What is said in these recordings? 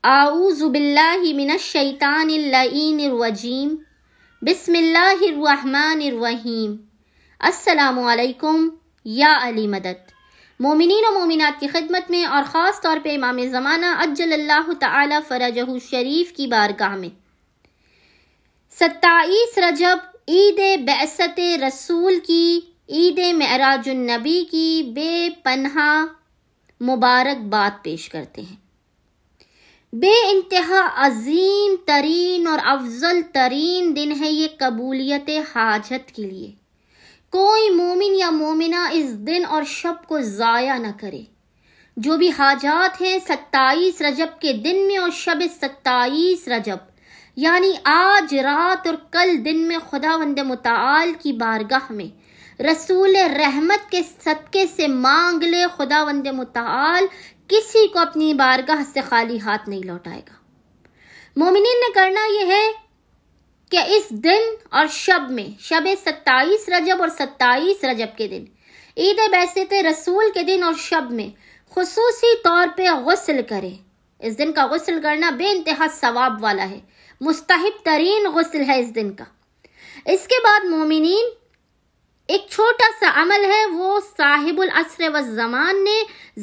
اعوذ باللہ من الشیطان اللعین الرجیم بسم اللہ الرحمن الرحیم۔ السلام علیکم یا علی مدد۔ مومنین و مومنات کی خدمت میں اور خاص طور پہ امام زمانہ عجل اللہ تعالی فرجہ شریف کی بارگاہ میں 27 رجب عید بعثت رسول کی، عید معراج النبی کی بے پناہ مبارکباد پیش کرتے ہیں۔ بے انتہا عظیم ترین اور افضل ترین دن ہے یہ قبولیت حاجت کے لیے۔ کوئی مومن یا مومنہ اس دن اور شب کو ضائع نہ کرے۔ جو بھی حاجات ہیں 27 رجب کے دن میں اور شب 27 رجب یعنی آج رات اور کل دن میں خداوند متعال کی بارگاہ میں رسول رحمت کے صدقے سے مانگ لے، خداوند متعال کسی کو اپنی بارگاہ سے خالی ہاتھ نہیں لوٹائے گا۔ مومنین نے کرنا یہ ہے کہ اس دن اور شب میں، شب 27 رجب اور 27 رجب کے دن، عید بعثت رسول کے دن اور شب میں خصوصی طور پہ غسل کرے۔ اس دن کا غسل کرنا بے انتہا ثواب والا ہے، مستحب ترین غسل ہے اس دن کا۔ اس کے بعد مومنین ایک چھوٹا سا عمل ہے، وہ صاحب العصر والزمان نے،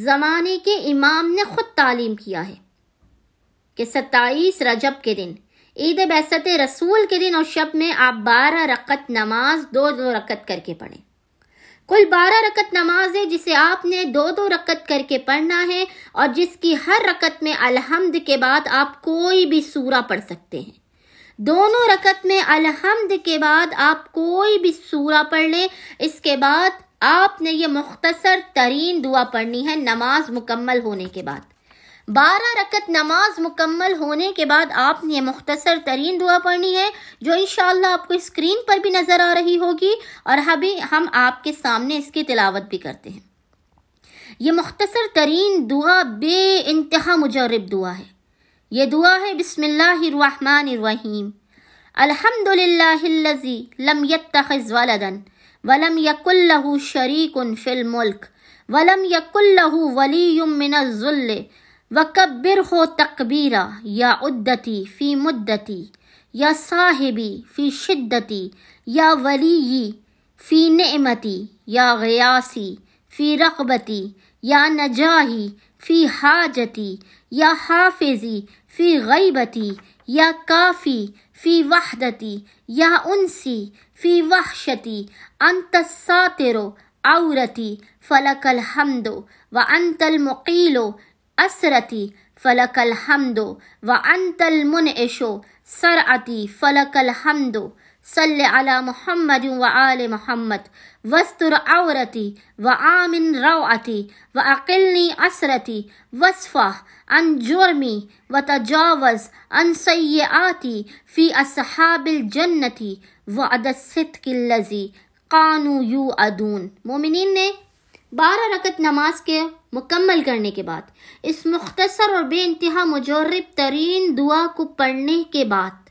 زمانے کے امام نے خود تعلیم کیا ہے کہ 27 رجب کے دن، عید بعثت رسول کے دن اور شب میں آپ 12 رکعت نماز 2 رکعت کر کے پڑھیں۔ کل 12 رکعت نماز ہے جسے آپ نے 2 رکعت کر کے پڑھنا ہے، اور جس کی ہر رکعت میں الحمد کے بعد آپ کوئی بھی سورہ پڑھ سکتے ہیں۔ دونوں رکعت میں الحمد کے بعد آپ کوئی بھی سورہ پڑھ لیں۔ اس کے بعد آپ نے یہ مختصر ترین دعا پڑھنی ہے نماز مکمل ہونے کے بعد۔ 12 رکعت نماز مکمل ہونے کے بعد آپ نے یہ مختصر ترین دعا پڑھنی ہے، جو انشاءاللہ آپ کو اسکرین پر بھی نظر آ رہی ہوگی، اور ابھی ہم آپ کے سامنے اس کی تلاوت بھی کرتے ہیں۔ یہ مختصر ترین دعا بے انتہا مجرب دعا ہے۔ یہ دعا ہے بسم اللہ الرحمن الرحیم۔ الحمد للہ الذی لم یتخذ ولدا ولم یکن لہ شریک فی الملک ولم یکن لہ ولی من الذل وکبرہ تکبیرا یا عدتی فی مدتی یا صاحبی فی شدتی یا ولی فی نعمتی یا غیاسی فی رغبتی یا نجاہی فی حاجتی یا حافظی فی غیبتی یا کافی فی وحدتی یا انسی فی وحشتی انت الساتر عورتی فلک الحمد وانت المقیل اسرتی فلک الحمد وانت المنعش سرعتی فلک الحمد صلی علی محمد وآل محمد واستر عورتی وآمن روعتی واقلنی اسرتی واصفح عن جرمی وتجاوز عن سیئاتی فی اصحاب الجنتی وعد الصدق الذی کانوا یوعدون۔ مومنین نے 12 رکعت نماز کے مکمل کرنے کے بعد اس مختصر اور بے انتہا مجرب ترین دعا کو پڑھنے کے بعد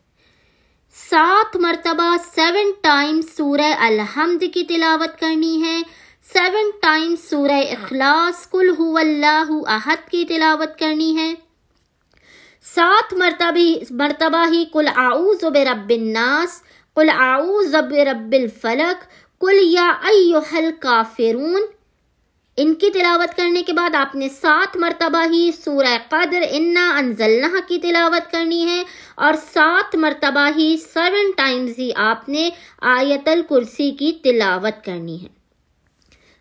7 مرتبہ 7 ٹائمز سورہ الحمد کی تلاوت کرنی ہے، 7 ٹائمز سورہ اخلاص قل هو اللہ احد کی تلاوت کرنی ہے، 7 مرتبہ ہی قل اعوذ برب الناس، قل اعوذ برب الفلق، قل یا ایھا الکافرون۔ ان کی تلاوت کرنے کے بعد آپ نے 7 مرتبہ ہی سورہ قدر انا انزلناہ کی تلاوت کرنی ہے، اور 7 مرتبہ ہی 7 ٹائمز ہی آپ نے آیت الکرسی کی تلاوت کرنی ہے۔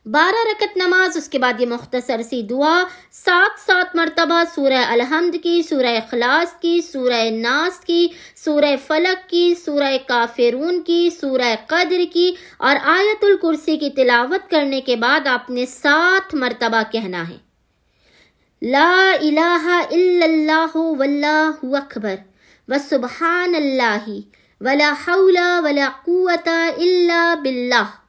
12 رکعت نماز، اس کے بعد یہ مختصر سی دعا 7 مرتبہ سورہ الحمد کی، سورہ اخلاص کی، سورہ ناس کی، سورہ فلق کی، سورہ کافرون کی، سورہ قدر کی اور آیت الکرسی کی تلاوت کرنے کے بعد آپ نے 7 مرتبہ کہنا ہے لا الہ الا اللہ واللہ اکبر وسبحان اللہ ولا حول ولا قوة الا باللہ۔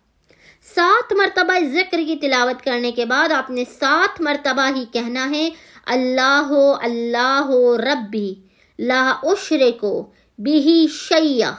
7 مرتبہ ذکر کی تلاوت کرنے کے بعد آپ نے 7 مرتبہ ہی کہنا ہے اللہ اللہ ربی لا اشرک بہ شیئا۔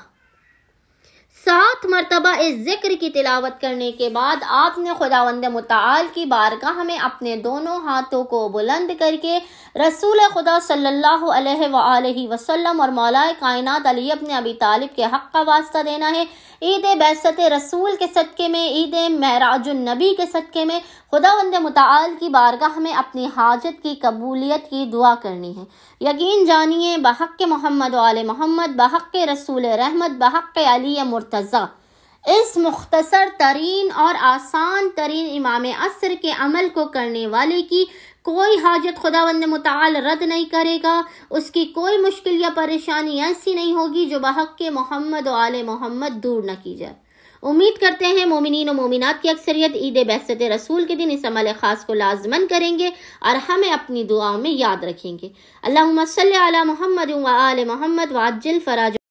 7 مرتبہ اس ذکر کی تلاوت کرنے کے بعد آپ نے خداوند متعال کی بارگاہ میں اپنے دونوں ہاتھوں کو بلند کر کے رسول خدا صلی اللہ علیہ وآلہ وسلم اور مولا کائنات علی ابن ابی طالب کے حق کا واسطہ دینا ہے۔ عید بعثت رسول کے صدقے میں، عید معراج النبی کے صدقے میں خداوند متعال کی بارگاہ میں اپنی حاجت کی قبولیت کی دعا کرنی ہے۔ یقین جانیے بحق محمد و آل محمد، بحق رسول رحمت، بحق علی مرتضی، اس مختصر ترین اور آسان ترین امام عصر کے عمل کو کرنے والے کی کوئی حاجت خداوند متعال رد نہیں کرے گا، اس کی کوئی مشکل یا پریشانی ایسی نہیں ہوگی جو بحق محمد و آل محمد دور نہ کی جائے۔ امید کرتے ہیں مومنین و مومنات کی اکثریت عید بعثت رسول کے دن اس عمل خاص کو لازمن کریں گے اور ہمیں اپنی دعاؤں میں یاد رکھیں گے۔ اللہم صلی علی محمد و آل محمد وعجل فرج